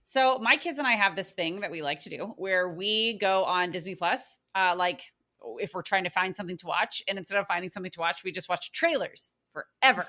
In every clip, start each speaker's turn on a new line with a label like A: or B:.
A: So my kids and I have this thing that we like to do where we go on Disney Plus, like if we're trying to find something to watch, and instead of finding something to watch, we just watch trailers forever.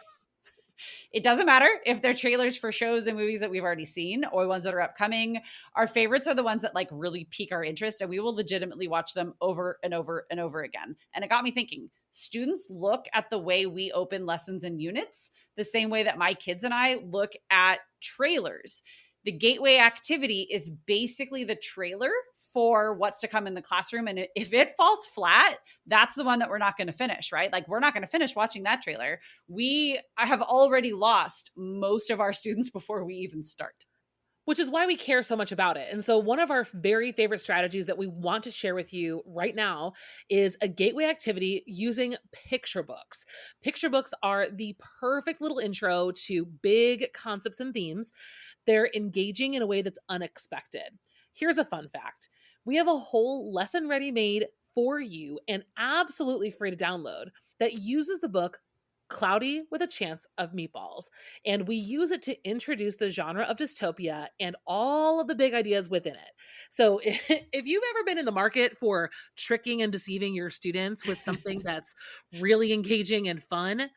A: It doesn't matter if they're trailers for shows and movies that we've already seen or ones that are upcoming. Our favorites are the ones that like really pique our interest, and we will legitimately watch them over and over and over again. And it got me thinking, students look at the way we open lessons and units the same way that my kids and I look at trailers. The gateway activity is basically the trailer for what's to come in the classroom. And if it falls flat, that's the one that we're not going to finish, right? Like we're not going to finish watching that trailer. I have already lost most of our students before we even start.
B: Which is why we care so much about it. And so one of our very favorite strategies that we want to share with you right now is a gateway activity using picture books. Picture books are the perfect little intro to big concepts and themes. They're engaging in a way that's unexpected. Here's a fun fact. We have a whole lesson ready made for you and absolutely free to download that uses the book Cloudy with a Chance of Meatballs. And we use it to introduce the genre of dystopia and all of the big ideas within it. So if you've ever been in the market for tricking and deceiving your students with something that's really engaging and fun,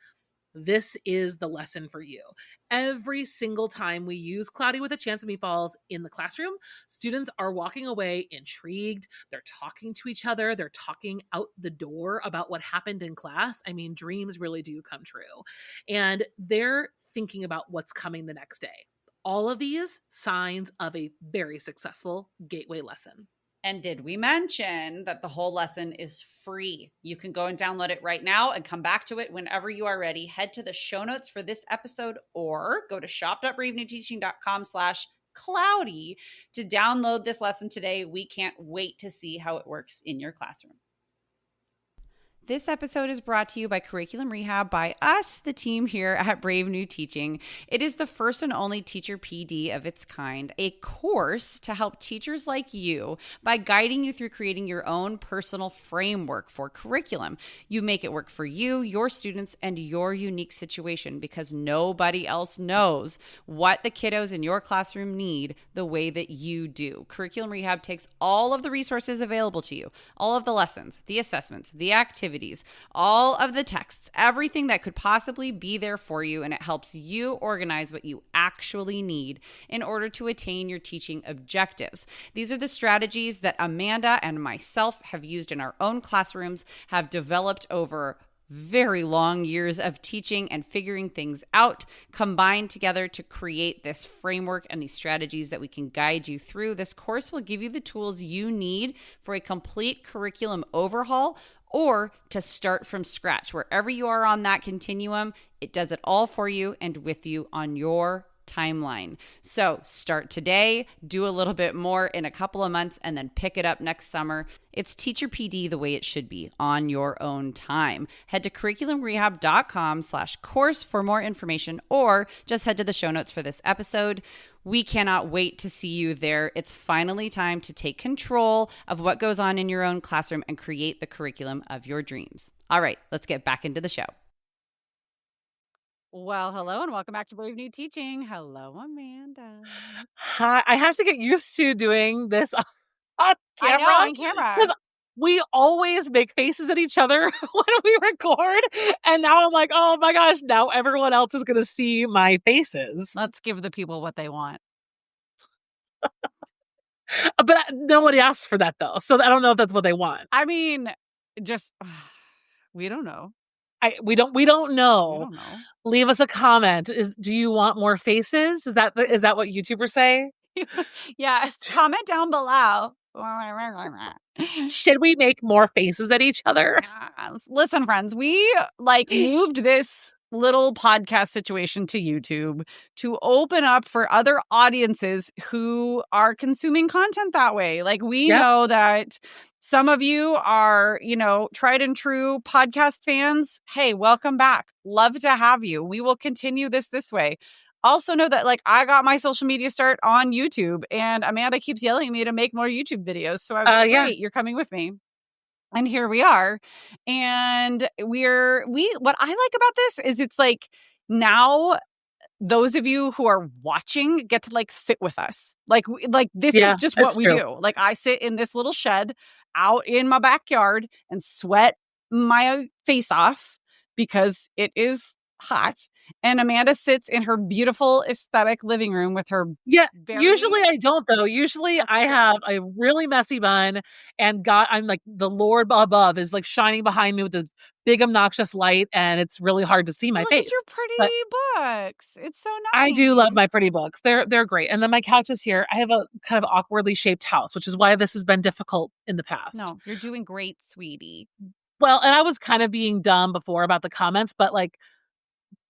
B: this is the lesson for you. Every single time we use Cloudy with a Chance of Meatballs in the classroom, students are walking away intrigued. They're talking to each other. They're talking out the door about what happened in class. I mean, dreams really do come true. And they're thinking about what's coming the next day. All of these signs of a very successful gateway lesson.
A: And did we mention that the whole lesson is free? You can go and download it right now and come back to it whenever you are ready. Head to the show notes for this episode or go to shop.bravenewteaching.com/cloudy to download this lesson today. We can't wait to see how it works in your classroom. This episode is brought to you by Curriculum Rehab by us, the team here at Brave New Teaching. It is the first and only teacher PD of its kind, a course to help teachers like you by guiding you through creating your own personal framework for curriculum. You make it work for you, your students, and your unique situation because nobody else knows what the kiddos in your classroom need the way that you do. Curriculum Rehab takes all of the resources available to you, all of the lessons, the assessments, the activities, all of the texts, everything that could possibly be there for you, and it helps you organize what you actually need in order to attain your teaching objectives. These are the strategies that Amanda and myself have used in our own classrooms, have developed over very long years of teaching and figuring things out, combined together to create this framework and these strategies that we can guide you through. This course will give you the tools you need for a complete curriculum overhaul or to start from scratch. Wherever you are on that continuum, it does it all for you and with you on your timeline. So start today, do a little bit more in a couple of months, and then pick it up next summer. It's Teacher PD the way it should be on your own time. Head to curriculumrehab.com/course for more information, or just head to the show notes for this episode. We cannot wait to see you there. It's finally time to take control of what goes on in your own classroom and create the curriculum of your dreams. All right, let's get back into the show. Well, hello and welcome back to Brave New Teaching. Hello, Amanda.
B: Hi, I have to get used to doing this on camera.
A: I know, on camera.
B: Because we always make faces at each other when we record. And now I'm like, oh my gosh, now everyone else is going to see my faces.
A: Let's give the people what they want.
B: But nobody asked for that though. So I don't know if that's what they want.
A: I mean, just, we don't know.
B: We don't know. Leave us a comment. Do you want more faces? Is that what YouTubers say?
A: Yeah, comment down below.
B: Should we make more faces at each other?
A: Listen, friends, we moved this little podcast situation to YouTube to open up for other audiences who are consuming content that way. We know that some of you are, tried and true podcast fans. Hey, welcome back. Love to have you. We will continue this way. Also know that I got my social media start on YouTube, and Amanda keeps yelling at me to make more YouTube videos. So I was like, great, you're coming with me. And here we are. And what I like about this is it's now those of you who are watching get to like sit with us. Like this is just what we do. Like I sit in this little shed out in my backyard and sweat my face off because it is hot. And Amanda sits in her beautiful aesthetic living room with her
B: usually I don't though. Usually I have a really messy bun and I'm like the Lord above is like shining behind me with a big obnoxious light and it's really hard to see my face.
A: Look at your pretty books. It's so nice.
B: I do love my pretty books. They're great. And then my couch is here. I have a kind of awkwardly shaped house, which is why this has been difficult in the past.
A: No, you're doing great, sweetie.
B: Well, and I was kind of being dumb before about the comments, but like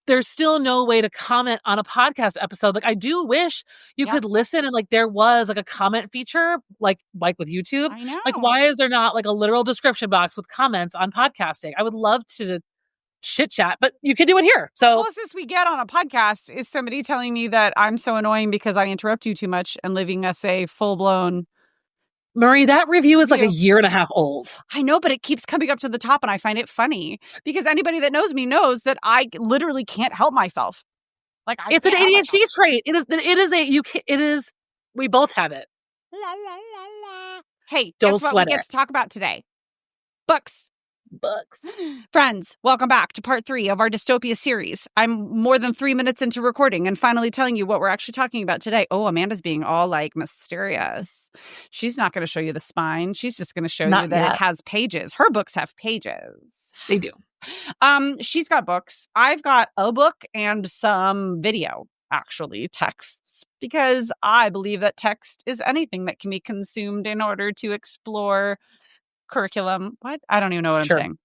B: there's still no way to comment on a podcast episode. Like I do wish you could listen and like there was like a comment feature like with YouTube.
A: I know.
B: Like why is there not like a literal description box with comments on podcasting? I would love to chit chat, but you can do it here. So
A: the closest we get on a podcast is somebody telling me that I'm so annoying because I interrupt you too much and leaving us a full-blown
B: Marie, that review is like a year and a half old.
A: I know, but it keeps coming up to the top and I find it funny because anybody that knows me knows that I literally can't help myself. Like
B: it's an ADHD trait. It is we both have it.
A: La, la, la, la. Hey,
B: don't
A: guess what
B: sweat
A: we get to talk about today? Books.
B: Books.
A: Friends, welcome back to part 3 of our Dystopia series. I'm more than 3 minutes into recording and finally telling you what we're actually talking about today. Oh, Amanda's being all like mysterious. She's not going to show you the spine. She's just going to show you that it has pages. Her books have pages.
B: They do.
A: She's got books. I've got a book and some video, actually, texts, because I believe that text is anything that can be consumed in order to explore curriculum. What? I don't even know what I'm saying.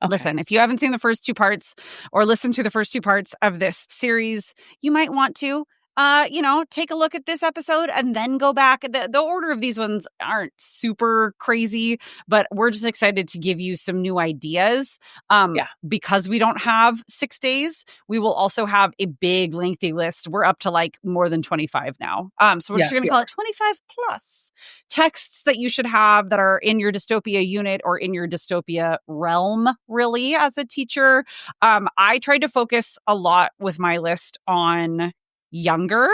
A: Okay. Listen, if you haven't seen the first 2 parts or listened to the first 2 parts of this series, you might want to, take a look at this episode and then go back. The order of these ones aren't super crazy, but we're just excited to give you some new ideas. Because we don't have 6 days, we will also have a big lengthy list. We're up to like more than 25 now. So we're just going to call it 25 plus texts that you should have that are in your dystopia unit or in your dystopia realm, really, as a teacher. I tried to focus a lot with my list on younger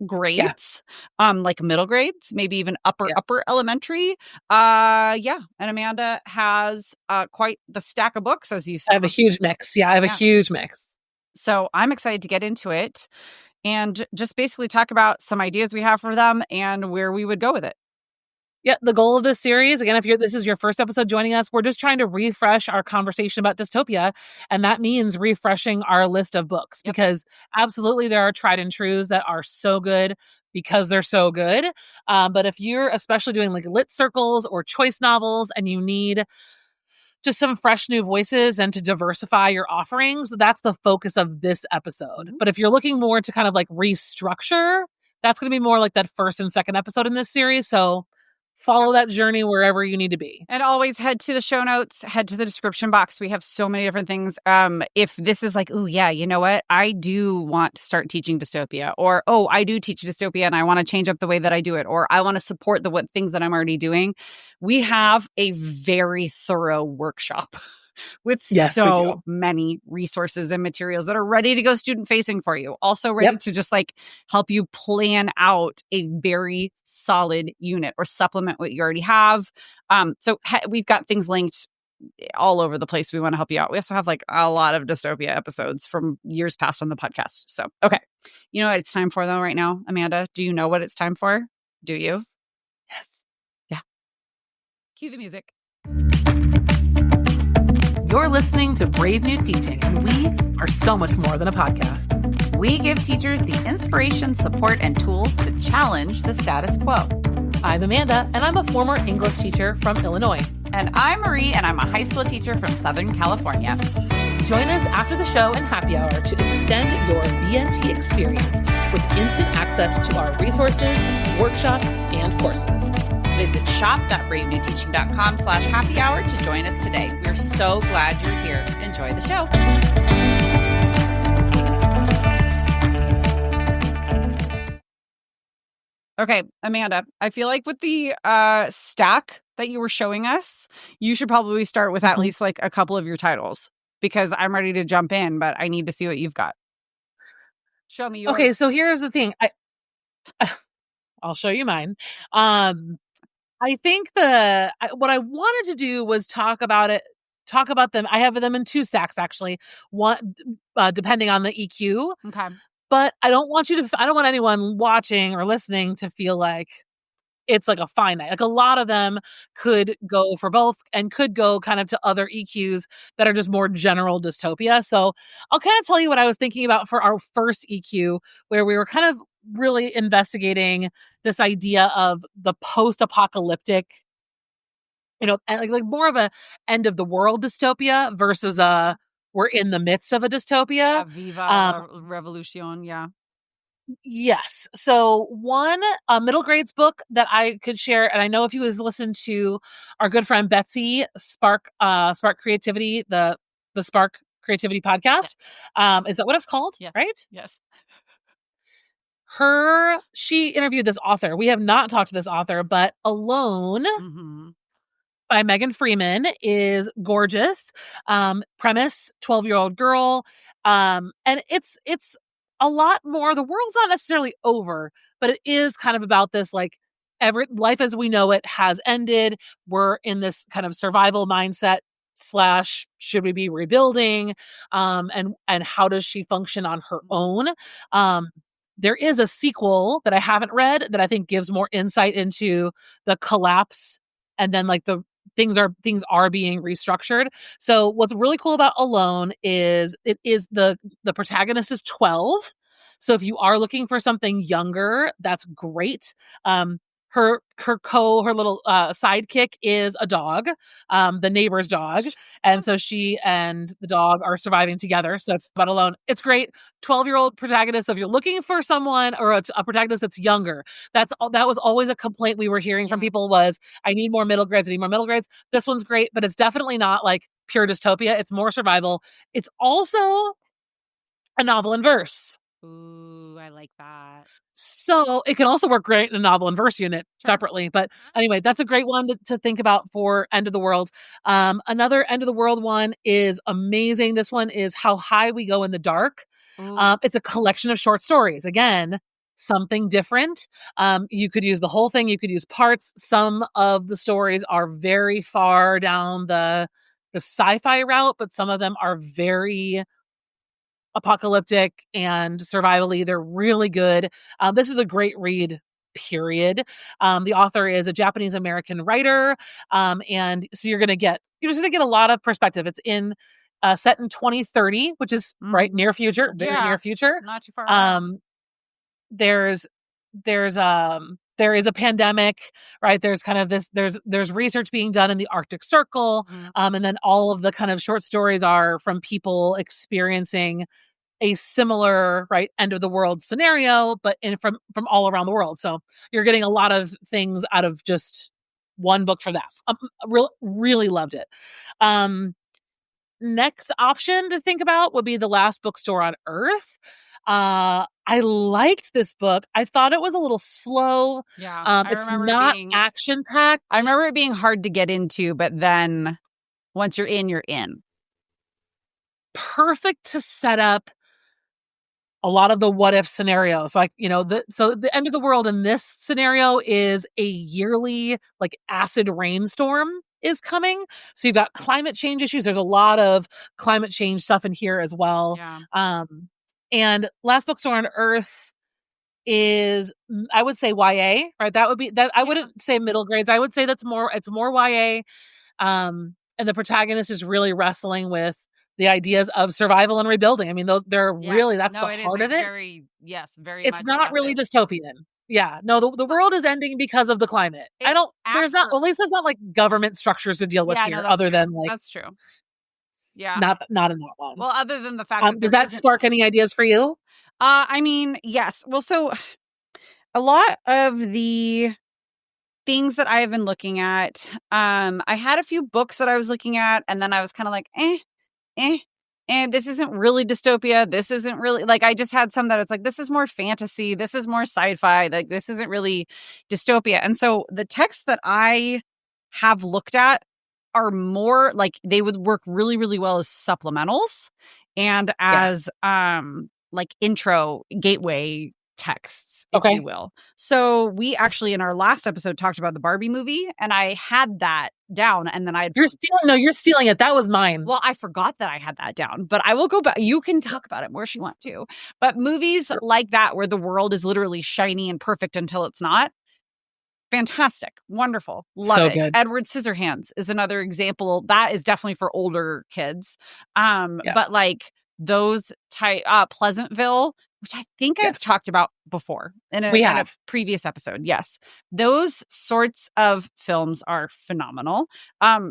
A: grades, like middle grades, maybe even upper elementary. And Amanda has quite the stack of books, as you said.
B: I have a huge mix. I have a huge mix.
A: So I'm excited to get into it and just basically talk about some ideas we have for them and where we would go with it.
B: Yeah, the goal of this series, again, if this is your first episode joining us, we're just trying to refresh our conversation about dystopia. And that means refreshing our list of books because absolutely there are tried and trues that are so good because they're so good. But if you're especially doing like lit circles or choice novels and you need just some fresh new voices and to diversify your offerings, that's the focus of this episode. But if you're looking more to kind of like restructure, that's going to be more like that first and second episode in this series. So follow that journey wherever you need to be.
A: And always head to the show notes, head to the description box. We have so many different things. If this is like, oh yeah, you know what? I do want to start teaching dystopia, or, oh, I do teach dystopia and I want to change up the way that I do it, or I want to support the things that I'm already doing. We have a very thorough workshop with so many resources and materials that are ready to go student facing for you. Also ready to just like help you plan out a very solid unit or supplement what you already have. So we've got things linked all over the place. We want to help you out. We also have like a lot of dystopia episodes from years past on the podcast. So, okay. You know what it's time for though right now, Amanda? Do you know what it's time for? Do you?
B: Yes.
A: Yeah. Cue the music.
B: You're listening to Brave New Teaching, and we are so much more than a podcast.
A: We give teachers the inspiration, support, and tools to challenge the status quo.
B: I'm Amanda, and I'm a former English teacher from Illinois.
A: And I'm Marie, and I'm a high school teacher from Southern California.
B: Join us after the show and happy hour to extend your BNT experience with instant access to our resources, workshops, and courses.
A: Visit shop.bravenewteaching.com/happy hour to join us today. We're so glad you're here. Enjoy the show. Okay, Amanda, I feel like with the stack that you were showing us, you should probably start with at least like a couple of your titles because I'm ready to jump in, but I need to see what you've got. Show me yours.
B: Okay, so here's the thing. I'll show you mine. I think what I wanted to do was talk about them. I have them in two stacks actually. One, depending on the EQ.
A: Okay.
B: But I don't want anyone watching or listening to feel like it's like a finite. Like a lot of them could go for both and could go kind of to other EQs that are just more general dystopia. So I'll kind of tell you what I was thinking about for our first EQ, where we were kind of really investigating this idea of the post-apocalyptic, like more of a end of the world dystopia versus we're in the midst of a dystopia.
A: Viva la Revolution. Yeah.
B: Yes. So one middle grades book that I could share, and I know if you was listened to our good friend Betsy Spark Creativity, the Spark Creativity podcast, is that what it's called?
A: Yeah.
B: Right?
A: Yes.
B: She interviewed this author. We have not talked to this author, but Alone by Megan Freeman is gorgeous. Premise, 12-year-old girl. And it's a lot more. The world's not necessarily over, but it is kind of about this like life as we know it has ended. We're in this kind of survival mindset / should we be rebuilding? And how does she function on her own? There is a sequel that I haven't read that I think gives more insight into the collapse and then like the things are being restructured. So what's really cool about Alone is the protagonist is 12. So if you are looking for something younger, that's great. Her little sidekick is a dog, the neighbor's dog. And so she and the dog are surviving together. So but Alone, it's great. 12-year-old protagonist. So if you're looking for someone or a protagonist that's younger, that was always a complaint we were hearing from people was, I need more middle grades. This one's great, but it's definitely not like pure dystopia. It's more survival. It's also a novel in verse.
A: Ooh, I like that.
B: So it can also work great in a novel and verse unit separately. But anyway, that's a great one to think about for End of the World. Another End of the World one is amazing. This one is How High We Go in the Dark. It's a collection of short stories. Again, something different. You could use the whole thing. You could use parts. Some of the stories are very far down the sci-fi route, but some of them are very apocalyptic and survival-y. They're really good. This is a great read, period. The author is a Japanese American writer. And so you're just gonna get a lot of perspective. It's set in 2030, which is right near future, very near future.
A: Not too far.
B: There is a pandemic, right? There's kind of this, there's research being done in the Arctic Circle. And then all of the kind of short stories are from people experiencing a similar, right, end of the world scenario, but from all around the world. So you're getting a lot of things out of just one book for that. Really loved it. Next option to think about would be The Last Bookstore on Earth. I liked this book. I thought it was a little slow.
A: Yeah.
B: It's not action packed.
A: I remember it being hard to get into, but then once you're in, you're in.
B: Perfect to set up a lot of the what if scenarios. Like, so the end of the world in this scenario is a yearly like acid rainstorm is coming. So you've got climate change issues. There's a lot of climate change stuff in here as well.
A: Yeah.
B: And Last Bookstore on Earth is, I would say YA, right? That would be that. I wouldn't say middle grades. I would say it's more YA. And the protagonist is really wrestling with the ideas of survival and rebuilding. I mean, that's the heart of it.
A: Very
B: It's not really dystopian. Yeah. No, the world is ending because of the climate. There's not like government structures to deal with here other than like.
A: That's true. Yeah.
B: Not in that one.
A: Well, other than the fact that
B: does that spark any ideas for you?
A: I mean, yes. Well, so a lot of the things that I've been looking at, I had a few books that I was looking at, and then I was kind of like, and this isn't really dystopia. This isn't really like, I just had some that it's like, this is more fantasy. This is more sci-fi. Like, this isn't really dystopia. And so the texts that I have looked at are more like they would work really, really well as supplementals and as like intro gateway texts, if
B: Okay.
A: you will. So we actually in our last episode talked about the Barbie movie, and I had that down, and then
B: You're stealing it. That was mine.
A: well, I forgot that I had that down, but I will go back. You can talk about it more if you want to. But movies like that, where the world is literally shiny and perfect until it's not, fantastic, wonderful, love
B: So
A: it.
B: good.
A: Edward Scissorhands is another example. That is definitely for older kids.
B: Yeah.
A: But like those Pleasantville, which I think I've
B: Yes.
A: talked about before in
B: We
A: a
B: have.
A: previous episode. Yes. Those sorts of films are phenomenal.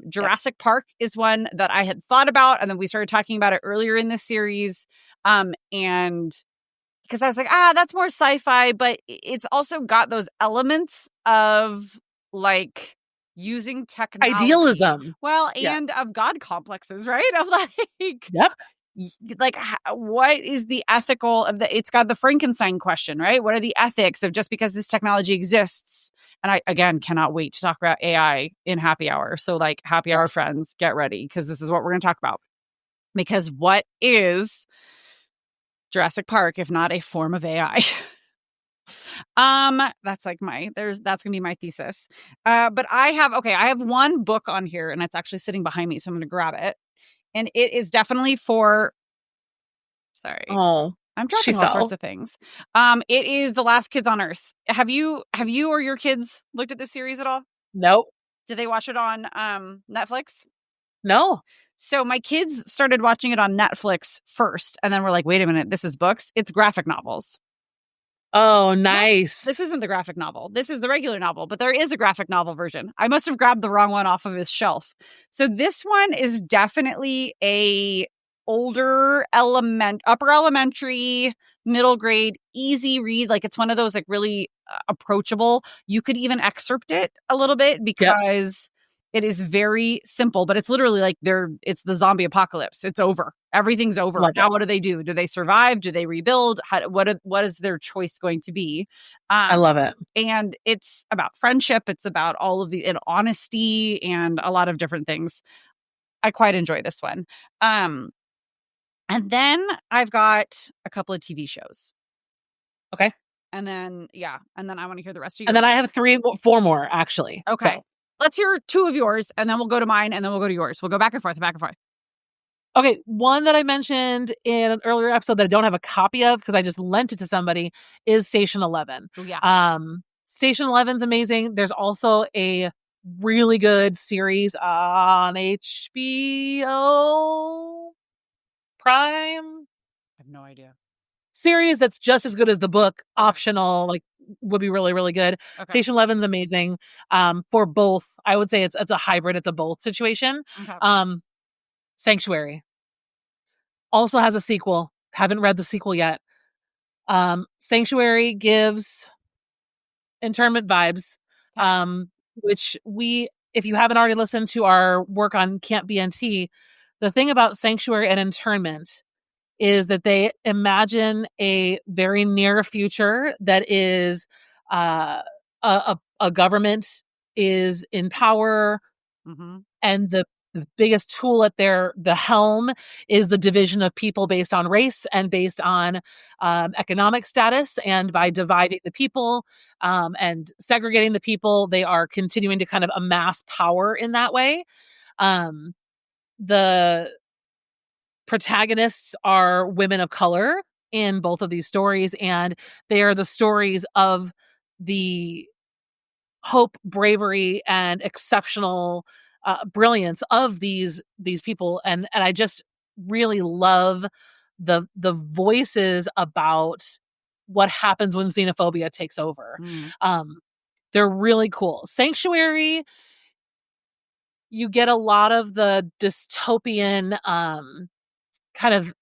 A: Jurassic Park is one that I had thought about, and then we started talking about it earlier in this series. And because I was like, that's more sci-fi, but it's also got those elements of like using technology.
B: Idealism.
A: Well,
B: Yeah.
A: and of God complexes, right? Of like,
B: Yep.
A: like what is the ethical of the, it's got the Frankenstein question, right? What are the ethics of just because this technology exists? And I, again, cannot wait to talk about AI in happy hour. So like happy hour friends, get ready, because this is what we're going to talk about. Because what is Jurassic Park if not a form of AI? That's like that's gonna be my thesis. But I have one book on here, and it's actually sitting behind me, so I'm gonna grab it. And it is definitely for, sorry,
B: Oh,
A: I'm
B: she
A: dropping all sorts
B: fell.
A: of things. It is The Last Kids on Earth. Have you or your kids looked at this series at all?
B: Nope.
A: Did they watch it on Netflix?
B: No.
A: So my kids started watching it on Netflix first, and then we're like, wait a minute, this is books. It's graphic novels.
B: Oh, nice.
A: This isn't the graphic novel. This is the regular novel, but there is a graphic novel version. I must have grabbed the wrong one off of his shelf. So this one is definitely a older upper elementary, middle grade, easy read. Like it's one of those like really approachable. You could even excerpt it a little bit because it is very simple, but it's literally like it's the zombie apocalypse. It's over. Everything's over.
B: Love
A: Now,
B: it.
A: what do they do? Do they survive? Do they rebuild? What is their choice going to be?
B: I love it.
A: And it's about friendship. It's about all of the honesty and a lot of different things. I quite enjoy this one. And then I've got a couple of TV shows.
B: Okay.
A: And then I want to hear the rest of yours.
B: And then I have 4 more actually.
A: Okay.
B: So.
A: Let's hear 2 of yours, and then we'll go to mine, and then we'll go to yours. We'll go back and forth, back and forth.
B: Okay, one that I mentioned in an earlier episode that I don't have a copy of because I just lent it to somebody is Station 11.
A: Oh, yeah.
B: Station 11's amazing. There's also a really good series on HBO Prime.
A: I have no idea.
B: Series that's just as good as the book, optional, like would be really, really good.
A: Okay.
B: Station 11's amazing. For both, I would say it's a hybrid, it's a both situation.
A: Okay.
B: Sanctuary also has a sequel. Haven't read the sequel yet. Sanctuary gives internment vibes, which if you haven't already listened to our work on Camp BNT, the thing about Sanctuary and internment is that they imagine a very near future that is a government is in power, and the biggest tool at the helm is the division of people based on race and based on economic status. And by dividing the people and segregating the people, they are continuing to kind of amass power in that way. The protagonists are women of color in both of these stories, and they are the stories of the hope, bravery, and exceptional brilliance of these people. And I just really love the voices about what happens when xenophobia takes over. They're really cool. Sanctuary, you get a lot of the dystopian kind of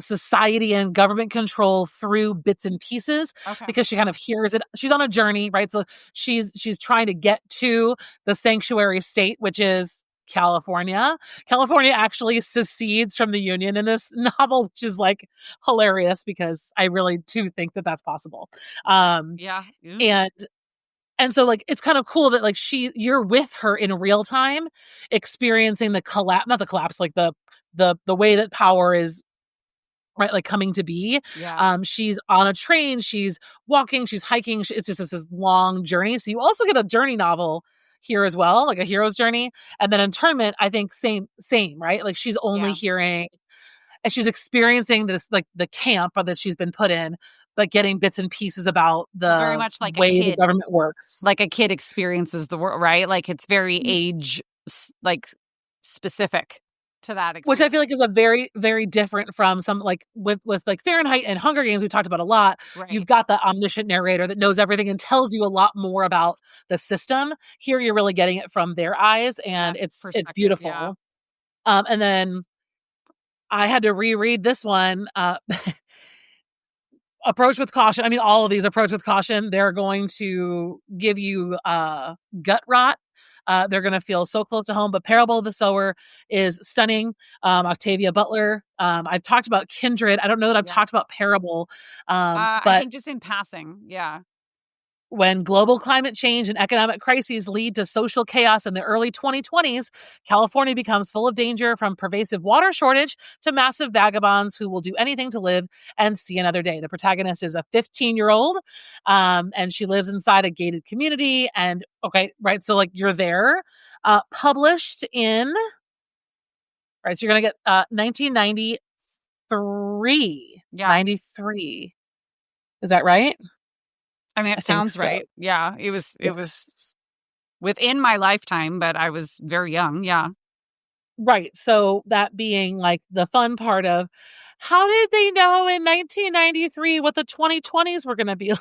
B: society and government control through bits and pieces, because she kind of hears it. She's on a journey, right? So she's trying to get to the sanctuary state, which is California. California actually secedes from the Union in this novel, which is like hilarious because I really do think that that's possible. And so like it's kind of cool that like you're with her in real time, experiencing the collapse, not the collapse, like the way that power is right? Like coming to be.
A: Yeah.
B: She's on a train, she's walking, she's hiking. It's just this long journey. So you also get a journey novel here as well, like a hero's journey. And then Internment, I think same, right? Like she's only
A: Yeah.
B: hearing and she's experiencing this, like the camp that she's been put in, but getting bits and pieces about
A: Very
B: the
A: much like a
B: way the
A: kid.
B: government works.
A: Like a kid experiences the world, right? Like it's very age like specific to that
B: Which I
A: experience.
B: feel like is a very, very different from some like with like Fahrenheit and Hunger Games we talked about a lot.
A: Right.
B: You've got the omniscient narrator that knows everything and tells you a lot more about the system. Here you're really getting it from their eyes, and it's beautiful.
A: Yeah.
B: And then I had to reread this one. Approach with caution. I mean, all of these approach with caution. They're going to give you gut rot. They're going to feel so close to home. But Parable of the Sower is stunning. Octavia Butler. I've talked about Kindred. I don't know that I've talked about Parable.
A: I
B: But
A: think just in passing. Yeah.
B: when global climate change and economic crises lead to social chaos in the early 2020s, California becomes full of danger from pervasive water shortage to massive vagabonds who will do anything to live and see another day. The protagonist is a 15-year-old, and she lives inside a gated community. And right, so like you're there. Published in, right, so you're going to get 1993.
A: Yeah.
B: 93. Is that right?
A: I mean, it sounds right. Yeah. It was within my lifetime, but I was very young. Yeah.
B: Right. So that being like the fun part of how did they know in 1993 what the 2020s were going to be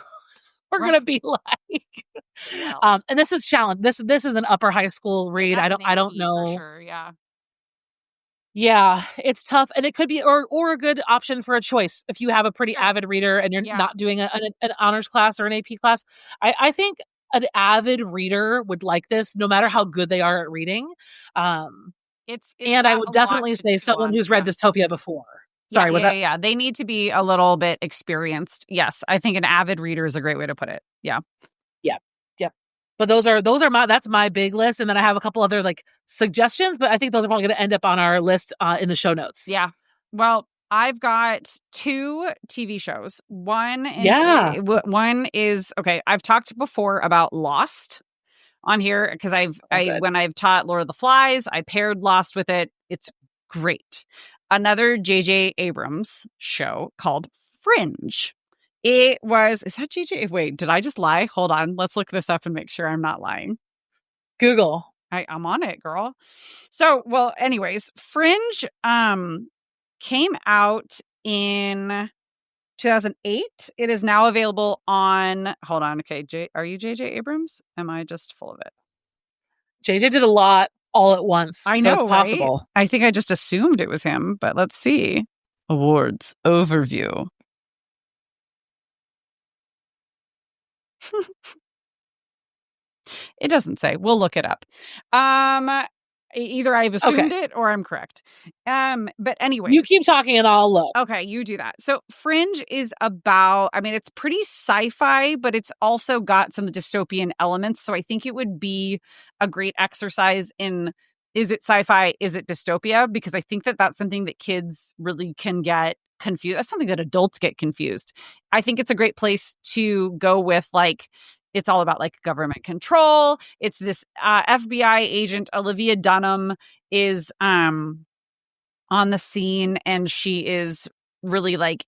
B: going to be like?
A: Well,
B: and this is challenge. This is an upper high school read. I don't know.
A: For sure. Yeah.
B: Yeah, it's tough, and it could be or a good option for a choice if you have a pretty avid reader and you're not doing an honors class or an AP class. I think an avid reader would like this, no matter how good they are at reading.
A: It's
B: and I would definitely say someone who's read Dystopia before. Sorry, was that?
A: Yeah, they need to be a little bit experienced. Yes, I think an avid reader is a great way to put it. Yeah.
B: But that's my big list. And then I have a couple other like suggestions, but I think those are probably going to end up on our list in the show notes.
A: Yeah. Well, I've got 2 TV shows. One is okay. I've talked before about Lost on here because when I've taught Lord of the Flies, I paired Lost with it. It's great. Another J.J. Abrams show called Fringe. Is that JJ? Wait, did I just lie? Hold on. Let's look this up and make sure I'm not lying.
B: Google.
A: I'm on it, girl. So, well, anyways, Fringe came out in 2008. It is now available on, hold on. Okay. Are you JJ Abrams? Am I just full of it?
B: JJ did a lot all at once.
A: I know, it's possible. Right? I think I just assumed it was him, but let's see. Awards overview. It doesn't say. We'll look it up. Either I've assumed it or I'm correct. But anyway,
B: you keep talking and I'll look.
A: Okay, you do that. So Fringe is about, I mean, it's pretty sci-fi, but it's also got some dystopian elements. So I think it would be a great exercise in, is it sci-fi? Is it dystopia? Because I think that that's something that kids really can get confused. That's something that adults get confused. I think it's a great place to go with, like, it's all about like government control. It's this FBI agent, Olivia Dunham, is on the scene, and she is really like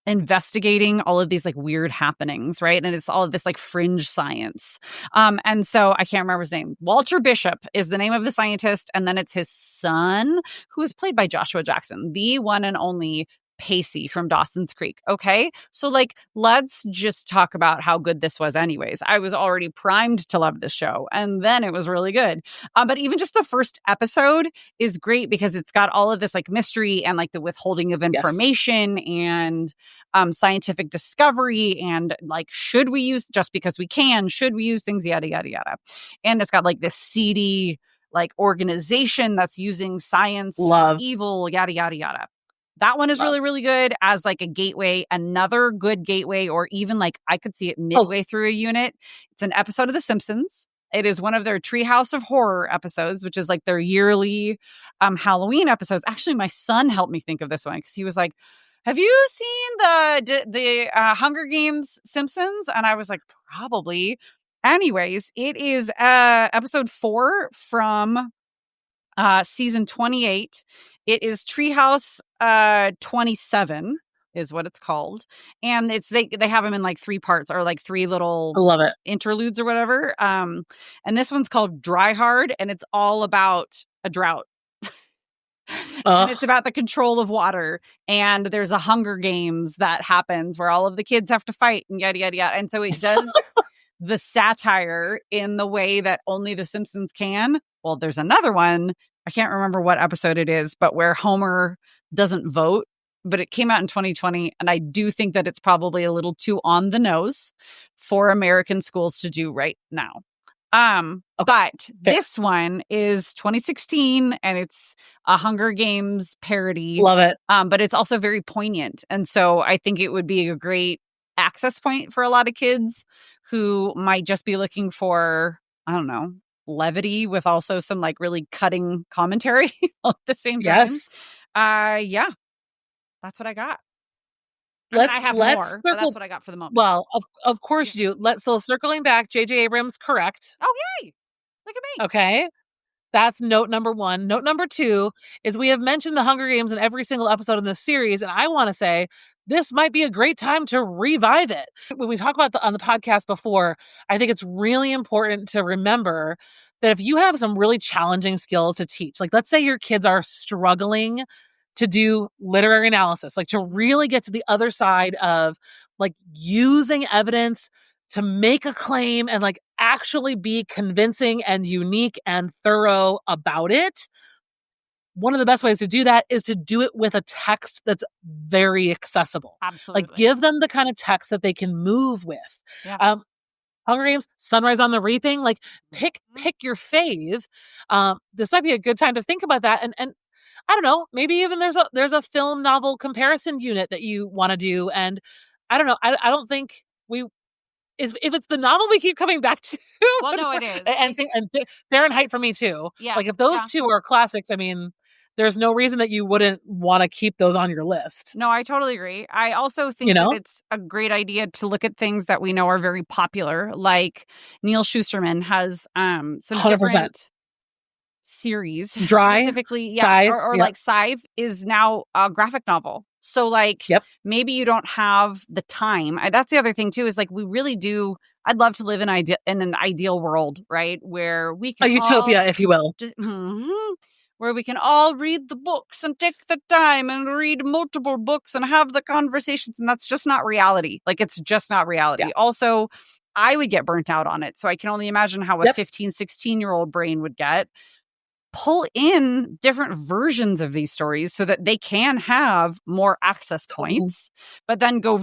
A: investigating all of these like weird happenings, right? And it's all of this like fringe science. And so I can't remember his name. Walter Bishop is the name of the scientist, and then it's his son, who is played by Joshua Jackson, the one and only Pacey from Dawson's Creek. Okay. So like, let's just talk about how good this was anyways. I was already primed to love this show, and then it was really good. But even just the first episode is great because it's got all of this like mystery and like the withholding of information and scientific discovery, and like, should we use, just because we can, should we use things, yada, yada, yada. And it's got like this seedy like organization that's using science for evil, yada, yada, yada. That one is really, really good as like a gateway. Another good gateway, or even like I could see it midway through a unit. It's an episode of The Simpsons. It is one of their Treehouse of Horror episodes, which is like their yearly Halloween episodes. Actually, my son helped me think of this one because he was like, have you seen the Hunger Games Simpsons? And I was like, probably. Anyways, it is episode 4 from season 28. It is Treehouse 27 is what it's called. And they have them in like 3 parts, or like 3 little
B: I love it.
A: interludes or whatever. And this one's called Dry Hard, and it's all about a drought. And it's about the control of water, and there's a Hunger Games that happens where all of the kids have to fight and yada yada yada. And so it does the satire in the way that only The Simpsons can. Well, there's another one, I can't remember what episode it is, but where Homer doesn't vote, but it came out in 2020, and I do think that it's probably a little too on the nose for American schools to do right now. But this one is 2016, and it's a Hunger Games parody.
B: Love it.
A: But it's also very poignant. And so I think it would be a great access point for a lot of kids who might just be looking for, I don't know, levity with also some like really cutting commentary at the same time.
B: Yes.
A: Yeah, that's what I got.
B: Let's
A: I have
B: let's
A: more,
B: circle,
A: but that's what I got for the moment.
B: Well, of course you do. So circling back, J.J. Abrams, correct.
A: Oh, yay. Look at me.
B: Okay. That's note number 1. Note number 2 is we have mentioned the Hunger Games in every single episode in this series, and I want to say this might be a great time to revive it. When we talk about on the podcast before, I think it's really important to remember that if you have some really challenging skills to teach, like let's say your kids are struggling to do literary analysis, like to really get to the other side of like using evidence to make a claim and like actually be convincing and unique and thorough about it. One of the best ways to do that is to do it with a text that's very accessible.
A: Absolutely.
B: Like give them the kind of text that they can move with.
A: Yeah.
B: Hunger Games, Sunrise on the Reaping, like pick your fave. This might be a good time to think about that. And I don't know, maybe even there's a film novel comparison unit that you want to do. And I don't know, I don't think if it's the novel we keep coming back to.
A: Well, no, it is.
B: And Fahrenheit for me too.
A: Yeah.
B: Like if those two are classics, I mean, there's no reason that you wouldn't want to keep those on your list.
A: No, I totally agree. I also think that it's a great idea to look at things that we know are very popular. Like Neil Shusterman has some 100%. Different series.
B: Dry.
A: Specifically, yeah.
B: Scythe,
A: or like Scythe is now a graphic novel. So like maybe you don't have the time. That's the other thing too, is like we really do. I'd love to live in an ideal world, right? Where we can
B: a utopia, if you will.
A: Where we can all read the books and take the time and read multiple books and have the conversations. And that's just not reality. Like, it's just not reality. Yeah. Also, I would get burnt out on it. So I can only imagine how a 15, 16-year-old brain would get. Pull in different versions of these stories so that they can have more access points, but then go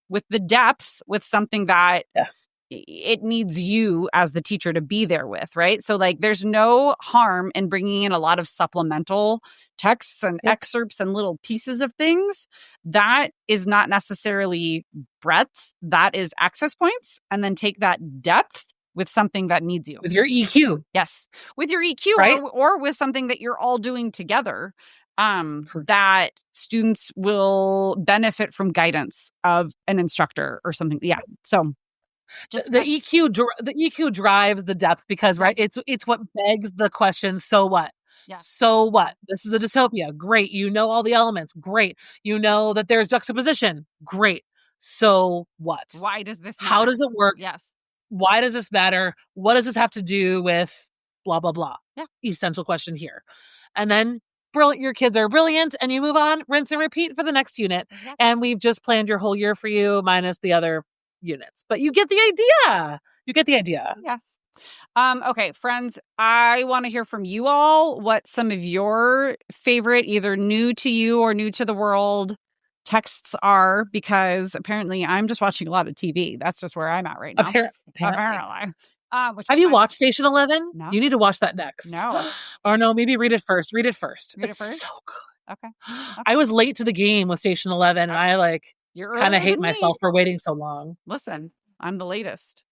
A: with the depth with something that it needs you as the teacher to be there with, right? So like there's no harm in bringing in a lot of supplemental texts and excerpts and little pieces of things. That is not necessarily breadth, that is access points, and then take that depth with something that needs you.
B: With your EQ.
A: Yes. With your EQ, right? or with something that you're all doing together, that students will benefit from guidance of an instructor or something. Yeah. So
B: just the EQ drives the depth because, right, it's what begs the question, so what?
A: Yeah.
B: So what? This is a dystopia. Great. You know all the elements. Great. You know that there's juxtaposition. Great. So what?
A: Why does this matter?
B: How does it work?
A: Yes.
B: Why does this matter? What does this have to do with blah, blah, blah?
A: Yeah.
B: Essential question here. And then your kids are brilliant and you move on, rinse and repeat for the next unit.
A: Exactly.
B: And we've just planned your whole year for you minus the other units. But you get the idea.
A: Yes. Okay, friends, I want to hear from you all what some of your favorite, either new to you or new to the world texts are, because apparently I'm just watching a lot of TV. That's just where I'm at right now. Apparently.
B: Have you watched Station 11?
A: No.
B: You need to watch that next.
A: No.
B: Or no, maybe read it first. It's so good.
A: Okay.
B: I was late to the game with Station 11 and I kind of hate myself for waiting so long.
A: Listen, I'm the latest.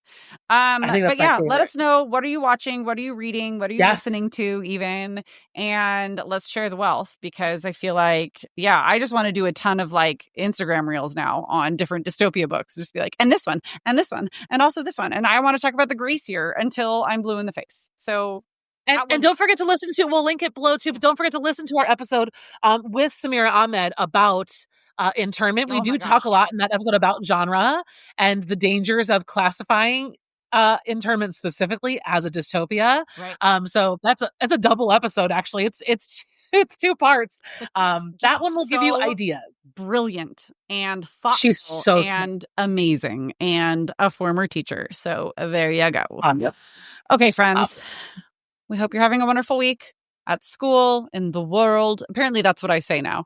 B: I think that's
A: But yeah,
B: my
A: let
B: favorite.
A: us know, what are you watching? What are you reading? What are you
B: Yes.
A: listening to even? And let's share the wealth, because I feel like, yeah, I just want to do a ton of like Instagram reels now on different dystopia books. Just be like, and this one, and this one, and also this one. And I want to talk about the Gracier until I'm blue in the face. So
B: And don't forget to listen to, we'll link it below too, but don't forget to listen to our episode with Samira Ahmed about internment. We
A: Oh
B: do
A: my
B: talk a
A: gosh.
B: lot in that episode about genre and the dangers of classifying internment specifically as a dystopia.
A: Right.
B: So it's a double episode actually. It's 2 parts. That one will give you ideas.
A: Brilliant and thoughtful.
B: She's so
A: and amazing and a former teacher. So there you go.
B: Yep.
A: Okay, friends. We hope you're having a wonderful week at school, in the world. Apparently, that's what I say now.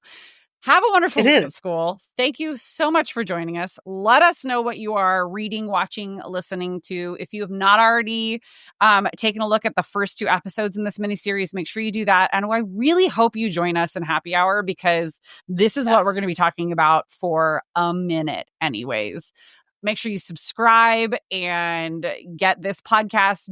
A: Have a wonderful week at school. Thank you so much for joining us. Let us know what you are reading, watching, listening to. If you have not already taken a look at the first 2 episodes in this miniseries, make sure you do that. And I really hope you join us in Happy Hour, because this is what we're going to be talking about for a minute anyways. Make sure you subscribe and get this podcast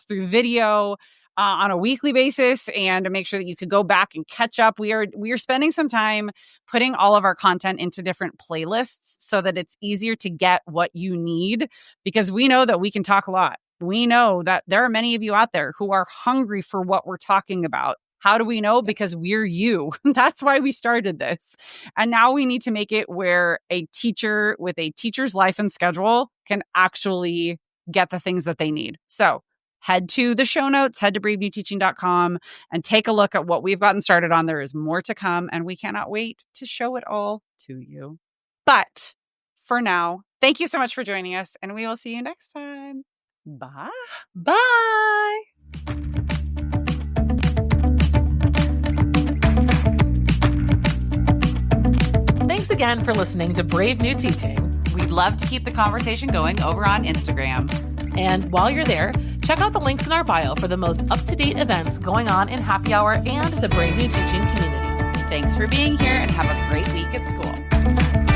A: through video on a weekly basis, and make sure that you could go back and catch up. We are spending some time putting all of our content into different playlists so that it's easier to get what you need, because we know that we can talk a lot. We know that there are many of you out there who are hungry for what we're talking about. How do we know? Because we're you. That's why we started this. And now we need to make it where a teacher with a teacher's life and schedule can actually get the things that they need. So head to the show notes, head to bravenewteaching.com and take a look at what we've gotten started on. There is more to come, and we cannot wait to show it all to you. But for now, thank you so much for joining us, and we will see you next time. Bye.
B: Bye. Thanks again for listening to Brave New Teaching.
A: We'd love to keep the conversation going over on Instagram.
B: And while you're there, check out the links in our bio for the most up-to-date events going on in Happy Hour and the Brave New Teaching community.
A: Thanks for being here, and have a great week at school.